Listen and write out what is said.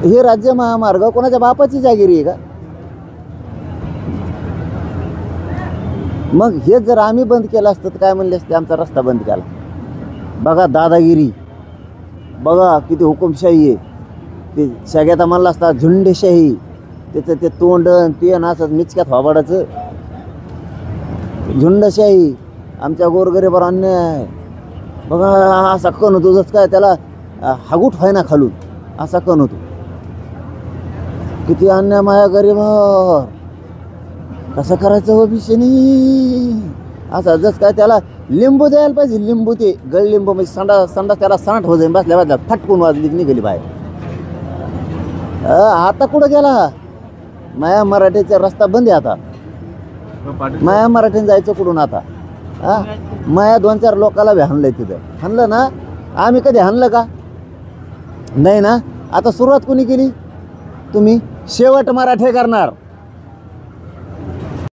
हे राज्य महामार्ग कोणाच्या बापाची जागिरी आहे का? मग हे जर आम्ही बंद केलं असतं तर काय म्हणले असते? आमचा रस्ता बंद केला. बघा दादागिरी, बघा किती हुकुमशाही आहे. ते सगळ्यात म्हणलं असता झुंडशाही, त्याचं ते तोंड ते असं मिचक्यात वाबाडाचं. झुंडशाही, आमच्या गोरगरीबावर अन्याय आहे. बघा असा कण होतो जसं काय त्याला हागूट व्हायना खालून, असा कण होतो. किती अन्याय माझ्या गरीबावर, कसं करायचं हो बिशेनी? असं जसं काय त्याला लिंबू द्यायला पाहिजे. लिंबू ते गळ लिंबू म्हणजे संडा त्याला सांड हो जाईल. बसल्या फटकून वाजली निघाली बाहेर. आता कुठं गेला? माया मराठीचा रस्ता बंद आहे आता. माया मराठीने जायचं कुठून आता? माया 2-4 लोकाला बी हाणलंय तिथं. हाणलं ना? आम्ही कधी हाणलं का? नाही ना. आता सुरुवात कोणी केली? तुम्ही. शेवट मराठे करणार.